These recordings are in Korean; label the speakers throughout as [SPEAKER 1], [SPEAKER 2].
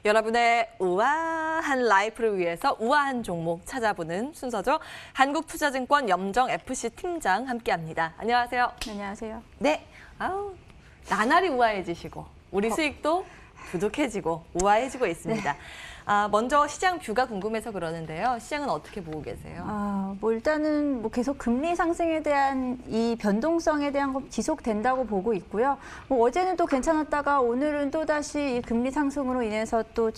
[SPEAKER 1] 여러분의 우아한 라이프를 위해서 우아한 종목 찾아보는 순서죠. 한국투자증권 염정FC 팀장 함께합니다. 안녕하세요.
[SPEAKER 2] 안녕하세요.
[SPEAKER 1] 네, 나날이 우아해지시고 우리 수익도 부족해지고 우아해지고 있습니다.
[SPEAKER 2] 네.
[SPEAKER 1] 먼저 시장 뷰가 궁금해서 그러는데요. 시장은 어떻게 보고 계세요?
[SPEAKER 2] 일단은 계속 금리 상승에 대한 이 변동성에 대한 거 지속된다고 보고 있고요. 어제는 또 괜찮았다가 오늘은 또 다시 이 금리 상승으로 인해서 또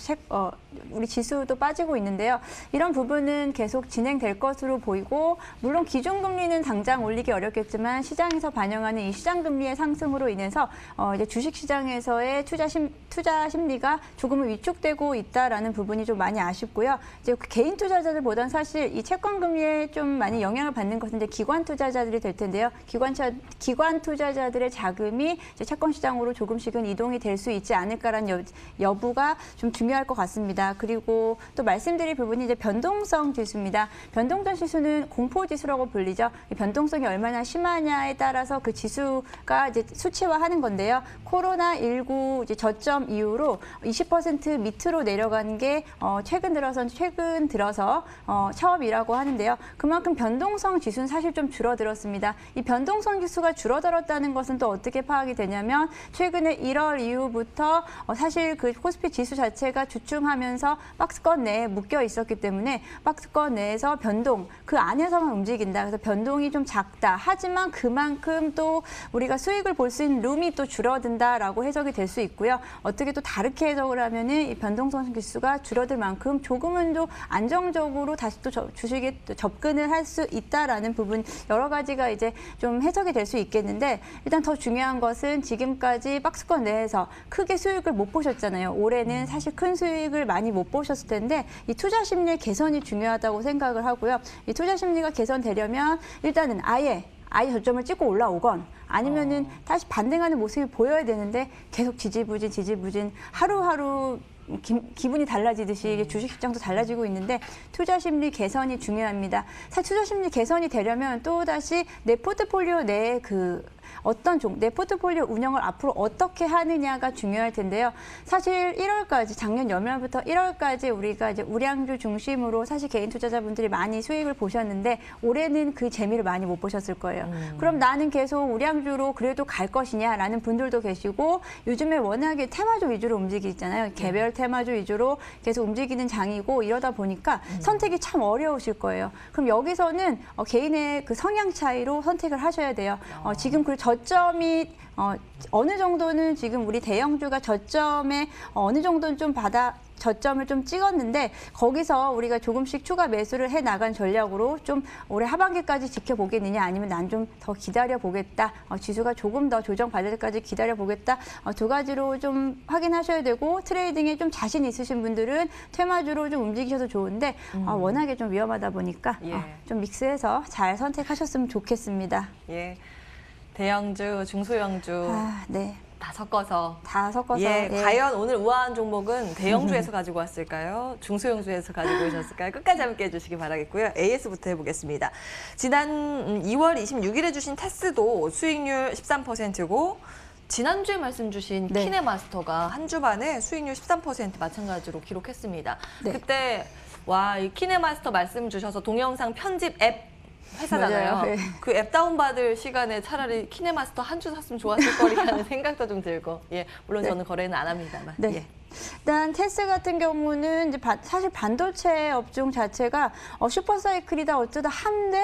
[SPEAKER 2] 우리 지수도 빠지고 있는데요. 이런 부분은 계속 진행될 것으로 보이고, 물론 기준금리는 당장 올리기 어렵겠지만 시장에서 반영하는 이 시장금리의 상승으로 인해서 이제 주식시장에서의 투자 심리가 조금은 위축되고 있다라는 부분이 좀 많이 아쉽고요. 이제 개인 투자자들보다는 사실 이 채권금리에 좀 많이 영향을 받는 것은 이제 기관 투자자들이 될 텐데요. 기관 투자자들의 자금이 이제 채권 시장으로 조금씩은 이동이 될 수 있지 않을까라는 여부가 좀 중요할 것 같습니다. 그리고 또 말씀드릴 부분이 이제 변동성 지수입니다. 변동성 지수는 공포 지수라고 불리죠. 이 변동성이 얼마나 심하냐에 따라서 그 지수가 이제 수치화하는 건데요. 코로나19 이제 저점 이후로 20% 밑으로 내려간 게 최근 들어서 처음이라고 하는데요. 그만큼 변동성 지수는 사실 좀 줄어들었습니다. 이 변동성 지수가 줄어들었다는 것은 또 어떻게 파악이 되냐면, 최근에 1월 이후부터 사실 그 코스피 지수 자체가 주춤하면서 박스권 내에 묶여 있었기 때문에 박스권 내에서 변동, 그 안에서만 움직인다. 그래서 변동이 좀 작다. 하지만 그만큼 또 우리가 수익을 볼 수 있는 룸이 또 줄어든다라고 해석이 될 수 있고요. 어떻게 또 다르게 해석을 하면은 이 변동성 지수가 줄어들 만큼 조금은 더 안정적으로 다시 또 주식에 접근을 할 수 있다라는 부분, 여러 가지가 이제 좀 해석이 될 수 있겠는데, 일단 더 중요한 것은 지금까지 박스권 내에서 크게 수익을 못 보셨잖아요. 올해는 사실 큰 수익을 많이 못 보셨을 텐데, 이 투자 심리 개선이 중요하다고 생각을 하고요. 이 투자 심리가 개선되려면 일단은 아예 저점을 찍고 올라오건, 아니면은 다시 반등하는 모습이 보여야 되는데 계속 지지부진 하루하루 기분이 달라지듯이 이게 주식시장도 달라지고 있는데, 투자 심리 개선이 중요합니다. 사실 투자 심리 개선이 되려면 또다시 내 포트폴리오 내에 내 포트폴리오 운영을 앞으로 어떻게 하느냐가 중요할 텐데요. 사실 1월까지, 작년 연말부터 1월까지 우리가 이제 우량주 중심으로 사실 개인 투자자분들이 많이 수익을 보셨는데, 올해는 그 재미를 많이 못 보셨을 거예요. 그럼 나는 계속 우량주로 그래도 갈 것이냐라는 분들도 계시고, 요즘에 워낙에 테마주 위주로 움직이잖아요. 개별 테마주 위주로 계속 움직이는 장이고, 이러다 보니까 선택이 참 어려우실 거예요. 그럼 여기서는 개인의 그 성향 차이로 선택을 하셔야 돼요. 지금 그 저점이 어느 정도는, 지금 우리 대형주가 저점에 어느 정도는 좀 저점을 좀 찍었는데, 거기서 우리가 조금씩 추가 매수를 해 나간 전략으로 좀 올해 하반기까지 지켜보겠느냐, 아니면 난 좀 더 기다려보겠다, 지수가 조금 더 조정받을 때까지 기다려보겠다, 두 가지로 좀 확인하셔야 되고, 트레이딩에 좀 자신 있으신 분들은 테마주로 좀 움직이셔도 좋은데, 워낙에 좀 위험하다 보니까 좀 믹스해서 잘 선택하셨으면 좋겠습니다.
[SPEAKER 1] 예. 대형주, 중소형주
[SPEAKER 2] 네.
[SPEAKER 1] 다 섞어서.
[SPEAKER 2] 예.
[SPEAKER 1] 과연 오늘 우아한 종목은 대형주에서 가지고 왔을까요? 중소형주에서 가지고 오셨을까요? 끝까지 함께 해주시기 바라겠고요. AS부터 해보겠습니다. 지난 2월 26일에 주신 테스도 수익률 13%고, 지난주에 말씀 주신 키네마스터가 한 주 만에 수익률 13% 마찬가지로 기록했습니다.
[SPEAKER 2] 네.
[SPEAKER 1] 그때 이 키네마스터 말씀 주셔서 동영상 편집 앱 회사잖아요.
[SPEAKER 2] 네.
[SPEAKER 1] 그 앱 다운받을 시간에 차라리 키네마스터 한 주 샀으면 좋았을 거리라는 생각도 좀 들고, 물론 저는 거래는 안 합니다만.
[SPEAKER 2] 네. 일단 테스 같은 경우는 이제 사실 반도체 업종 자체가 슈퍼사이클이다 어쩌다 한데,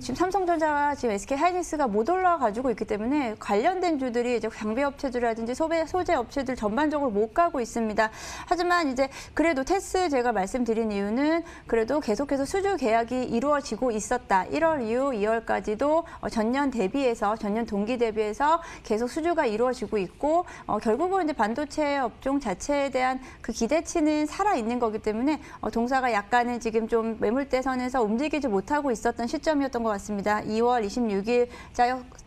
[SPEAKER 2] 지금 삼성전자와 지금 SK하이닉스가 못 올라가지고 있기 때문에 관련된 주들이 이제 장비 업체들이라든지 소재 업체들 전반적으로 못 가고 있습니다. 하지만 이제 그래도 테스 제가 말씀드린 이유는 그래도 계속해서 수주 계약이 이루어지고 있었다. 1월 이후 2월까지도 전년 동기 대비해서 계속 수주가 이루어지고 있고, 결국은 이제 반도체 업종 자체에 대한 그 기대치는 살아 있는 거기 때문에 동사가 약간은 지금 좀 매물대 선에서 움직이지 못하고 있었던 시점이었던 차였던 것 같습니다. 2월 26일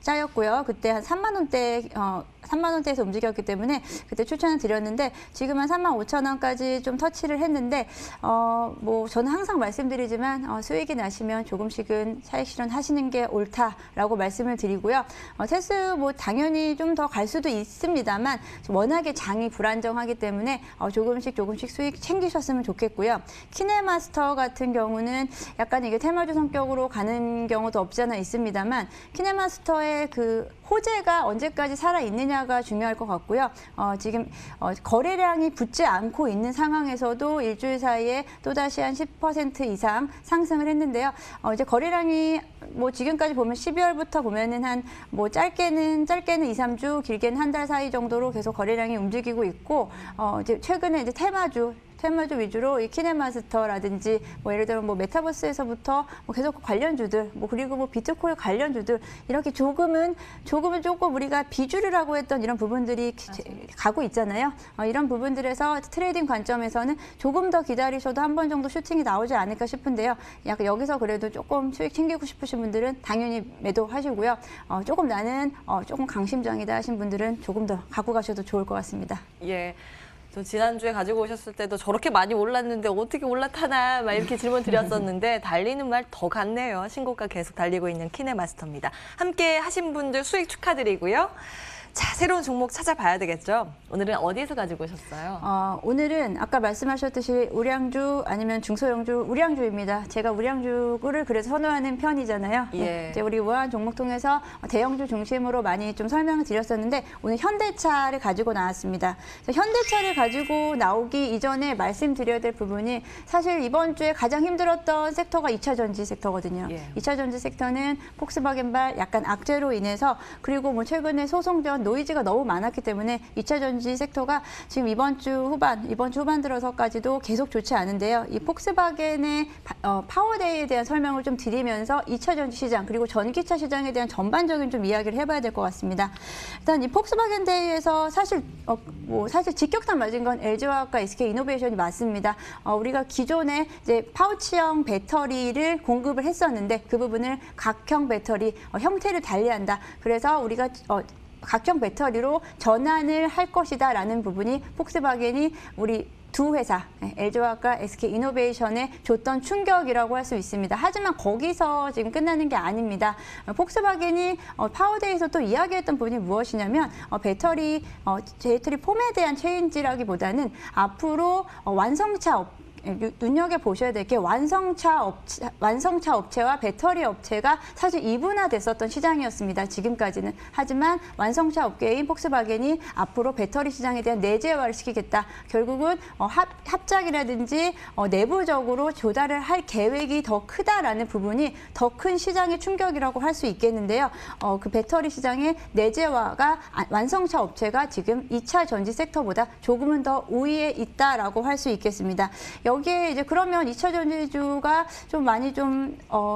[SPEAKER 2] 짜였고요. 그때 한 3만 원대에서 움직였기 때문에 그때 추천을 드렸는데 지금 한 3만 5천 원까지 좀 터치를 했는데 뭐 저는 항상 말씀드리지만 수익이 나시면 조금씩은 차익 실현하시는 게 옳다라고 말씀을 드리고요. 테스 뭐 당연히 좀 더 갈 수도 있습니다만 워낙에 장이 불안정하기 때문에 조금씩 수익 챙기셨으면 좋겠고요. 키네마스터 같은 경우는 약간 이게 테마주 성격으로 가는 경우도 없지 않아 있습니다만 키네마스터의 그 호재가 언제까지 살아 있느냐가 중요할 것 같고요. 지금 거래량이 붙지 않고 있는 상황에서도 일주일 사이에 또다시 한 10% 이상 상승을 했는데요. 이제 거래량이 뭐 지금까지 보면 12월부터 보면은 한 뭐 짧게는 2, 3주, 길게는 한 달 사이 정도로 계속 거래량이 움직이고 있고 이제 최근에 이제 테마주 위주로 이 키네마스터라든지 뭐 예를 들어 뭐 메타버스에서부터 뭐 계속 관련주들 뭐 그리고 뭐 비트코인 관련주들 이렇게 조금은 조금 우리가 비주류라고 했던 이런 부분들이 가고 있잖아요. 이런 부분들에서 트레이딩 관점에서는 조금 더 기다리셔도 한 번 정도 슈팅이 나오지 않을까 싶은데요. 약간 여기서 그래도 조금 수익 챙기고 싶으신 분들은 당연히 매도하시고요. 조금 나는 조금 강심장이다 하신 분들은 조금 더 갖고 가셔도 좋을 것 같습니다.
[SPEAKER 1] 예. 저 지난주에 가지고 오셨을 때도 저렇게 많이 올랐는데 어떻게 올라타나 막 이렇게 질문 드렸었는데 달리는 말 더 같네요. 신고가 계속 달리고 있는 키네마스터입니다. 함께 하신 분들 수익 축하드리고요. 자, 새로운 종목 찾아봐야 되겠죠? 오늘은 어디에서 가지고 오셨어요?
[SPEAKER 2] 오늘은 아까 말씀하셨듯이 우량주 아니면 중소형주 우량주입니다. 제가 우량주를 그래서 선호하는 편이잖아요.
[SPEAKER 1] 예.
[SPEAKER 2] 이제 우리 우한 종목 통해서 대형주 중심으로 많이 좀 설명을 드렸었는데 오늘 현대차를 가지고 나왔습니다. 현대차를 가지고 나오기 이전에 말씀드려야 될 부분이 사실 이번 주에 가장 힘들었던 섹터가 2차 전지 섹터거든요.
[SPEAKER 1] 예.
[SPEAKER 2] 2차 전지 섹터는 폭스바겐발 약간 악재로 인해서 그리고 뭐 최근에 소송전 노이즈가 너무 많았기 때문에 2차 전지 섹터가 지금 이번 주 후반 들어서까지도 계속 좋지 않은데요. 이 폭스바겐의 파워데이에 대한 설명을 좀 드리면서 2차 전지 시장 그리고 전기차 시장에 대한 전반적인 좀 이야기를 해봐야 될 것 같습니다. 일단 이 폭스바겐 데이에서 사실 직격탄 맞은 건 LG화학과 SK 이노베이션이 맞습니다. 우리가 기존에 이제 파우치형 배터리를 공급을 했었는데 그 부분을 각형 배터리 형태를 달리한다. 그래서 우리가 각형 배터리로 전환을 할 것이다라는 부분이 폭스바겐이 우리 두 회사, LG화학과 SK 이노베이션에 줬던 충격이라고 할 수 있습니다. 하지만 거기서 지금 끝나는 게 아닙니다. 폭스바겐이 파워데이에서 또 이야기했던 부분이 무엇이냐면 배터리 폼에 대한 체인지라기보다는 앞으로 눈여겨보셔야 될 게 완성차 업체와 배터리 업체가 사실 이분화됐었던 시장이었습니다. 지금까지는. 하지만 완성차 업계인 폭스바겐이 앞으로 배터리 시장에 대한 내재화를 시키겠다. 결국은 합작이라든지 내부적으로 조달을 할 계획이 더 크다라는 부분이 더 큰 시장의 충격이라고 할 수 있겠는데요. 그 배터리 시장의 내재화가 완성차 업체가 지금 2차 전지 섹터보다 조금은 더 우위에 있다라고 할 수 있겠습니다. 여기에 이제 그러면 2차 전지주가 좀 많이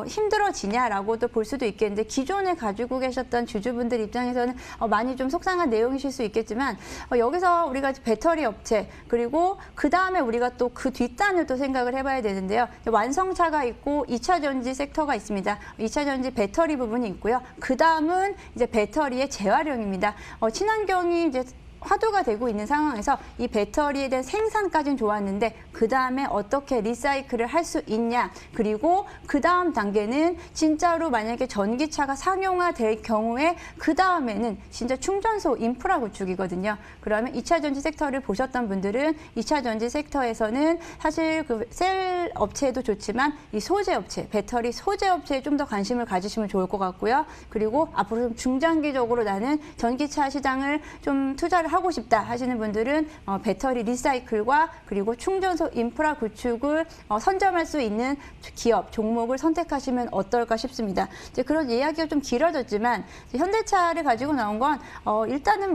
[SPEAKER 2] 힘들어지냐라고도 볼 수도 있겠는데 기존에 가지고 계셨던 주주분들 입장에서는 많이 좀 속상한 내용이실 수 있겠지만 여기서 우리가 배터리 업체 그리고 그 다음에 우리가 또 그 뒷단을 또 생각을 해봐야 되는데요. 완성차가 있고 2차 전지 섹터가 있습니다. 2차 전지 배터리 부분이 있고요. 그 다음은 이제 배터리의 재활용입니다. 친환경이 이제 화두가 되고 있는 상황에서 이 배터리에 대한 생산까지는 좋았는데 그 다음에 어떻게 리사이클을 할 수 있냐 그리고 그 다음 단계는 진짜로 만약에 전기차가 상용화될 경우에 그 다음에는 진짜 충전소 인프라 구축이거든요. 그러면 2차 전지 섹터를 보셨던 분들은 2차 전지 섹터에서는 사실 그 셀 업체도 좋지만 이 소재 업체, 배터리 소재 업체에 좀 더 관심을 가지시면 좋을 것 같고요. 그리고 앞으로 좀 중장기적으로 나는 전기차 시장을 좀 투자를 하고 싶다 하시는 분들은 배터리 리사이클과 그리고 충전소 인프라 구축을 선점할 수 있는 기업, 종목을 선택하시면 어떨까 싶습니다. 이제 그런 이야기가 좀 길어졌지만 현대차를 가지고 나온 건 일단은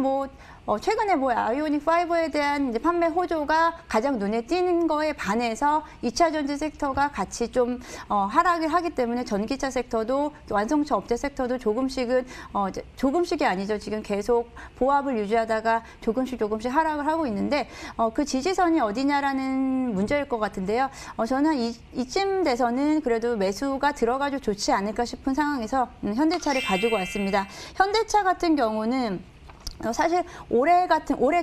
[SPEAKER 2] 최근에 뭐 아이오닉 5에 대한 이제 판매 호조가 가장 눈에 띄는 거에 반해서 2차 전지 섹터가 같이 좀 하락을 하기 때문에 전기차 섹터도 완성차 업체 섹터도 조금씩은 이제 조금씩이 아니죠. 지금 계속 보합을 유지하다가 조금씩 하락을 하고 있는데 그 지지선이 어디냐라는 문제일 것 같은데요. 저는 이쯤 돼서는 그래도 매수가 들어가도 좋지 않을까 싶은 상황에서 현대차를 가지고 왔습니다. 현대차 같은 경우는 사실 올해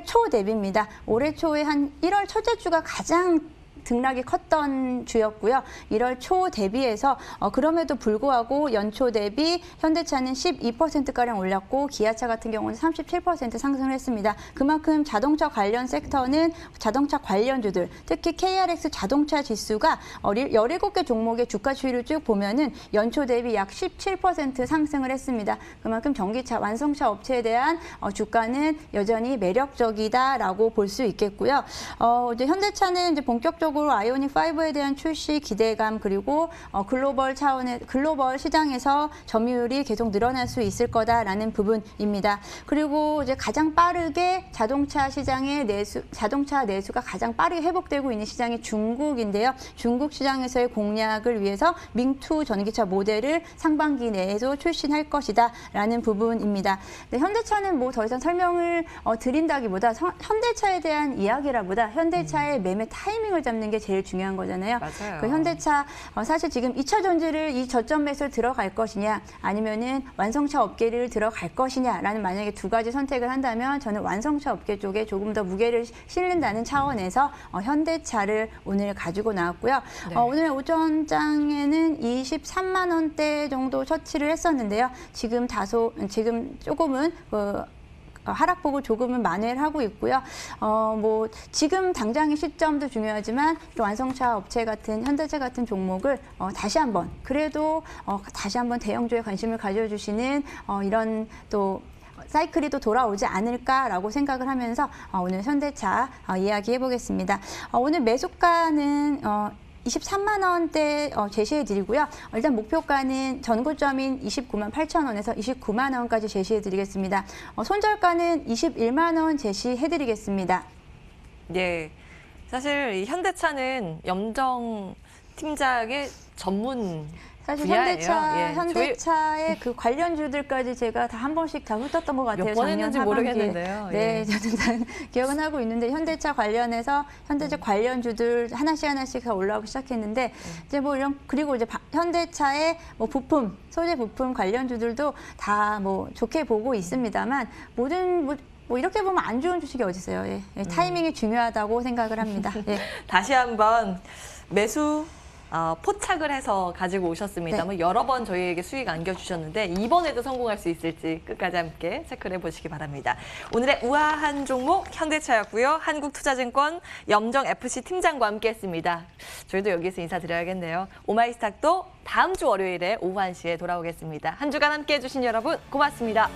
[SPEAKER 2] 초 대비입니다. 올해 초에 한 1월 첫째 주가 가장 등락이 컸던 주였고요. 1월 초 대비해서 그럼에도 불구하고 연초 대비 현대차는 12%가량 올랐고 기아차 같은 경우는 37% 상승을 했습니다. 그만큼 자동차 관련 섹터는 자동차 관련주들, 특히 KRX 자동차 지수가 17개 종목의 주가 추이를 쭉 보면은 연초 대비 약 17% 상승을 했습니다. 그만큼 전기차, 완성차 업체에 대한 주가는 여전히 매력적이다라고 볼 수 있겠고요. 이제 현대차는 이제 본격적으로 아이오닉 5에 대한 출시 기대감 그리고 글로벌 시장에서 점유율이 계속 늘어날 수 있을 거다라는 부분입니다. 그리고 이제 가장 빠르게 자동차 내수가 가장 빠르게 회복되고 있는 시장이 중국인데요. 중국 시장에서의 공략을 위해서 밍2 전기차 모델을 상반기 내에도 출시할 것이다라는 부분입니다. 현대차는 뭐 더 이상 설명을 드린다기보다 현대차에 대한 이야기라보다 현대차의 매매 타이밍을 잡는 게 제일 중요한 거잖아요.
[SPEAKER 1] 맞아요.
[SPEAKER 2] 그 현대차 사실 지금 2차 전지를 이 저점 매수를 들어갈 것이냐 아니면은 완성차 업계를 들어갈 것이냐라는 만약에 두 가지 선택을 한다면 저는 완성차 업계 쪽에 조금 더 무게를 실는다는 차원에서 현대차를 오늘 가지고 나왔고요.
[SPEAKER 1] 네.
[SPEAKER 2] 오늘 오전장에는 23만 원대 정도 처치를 했었는데요. 지금 조금은 하락폭을 조금은 만회를 하고 있고요. 뭐 지금 당장의 시점도 중요하지만 완성차 업체 같은 현대차 같은 종목을 다시 한번 대형주에 관심을 가져주시는 이런 또 사이클이 또 돌아오지 않을까라고 생각을 하면서 오늘 현대차 이야기해 보겠습니다. 오늘 매수가는 23만 원대 제시해 드리고요. 일단 목표가는 전고점인 29만 8천 원에서 29만 원까지 제시해 드리겠습니다. 손절가는 21만 원 제시해 드리겠습니다.
[SPEAKER 1] 예. 사실 이 현대차는 염정 팀장의 전문
[SPEAKER 2] 사실
[SPEAKER 1] 분야예요.
[SPEAKER 2] 현대차의 그 관련주들까지 제가 다 한 번씩 다 훑었던 것 같아요.
[SPEAKER 1] 몇 번 했는지 모르겠는데요.
[SPEAKER 2] 네, 저는 다 기억은 하고 있는데 현대차 관련해서 현대차 관련주들 하나씩 다 올라오기 시작했는데 이제 뭐 그리고 이제 현대차의 뭐 소재 부품 관련주들도 다 뭐 좋게 보고 있습니다만 뭐 이렇게 보면 안 좋은 주식이 어디 있어요. 타이밍이 중요하다고 생각을 합니다. 예.
[SPEAKER 1] 다시 한번 매수 포착을 해서 가지고 오셨습니다.
[SPEAKER 2] 네.
[SPEAKER 1] 뭐 여러 번 저희에게 수익 안겨주셨는데 이번에도 성공할 수 있을지 끝까지 함께 체크를 해보시기 바랍니다. 오늘의 우아한 종목 현대차였고요. 한국투자증권 염정FC 팀장과 함께했습니다. 저희도 여기서 인사드려야겠네요. 오마이스탁도 다음 주 월요일에 오후 1시에 돌아오겠습니다. 한 주간 함께해 주신 여러분 고맙습니다.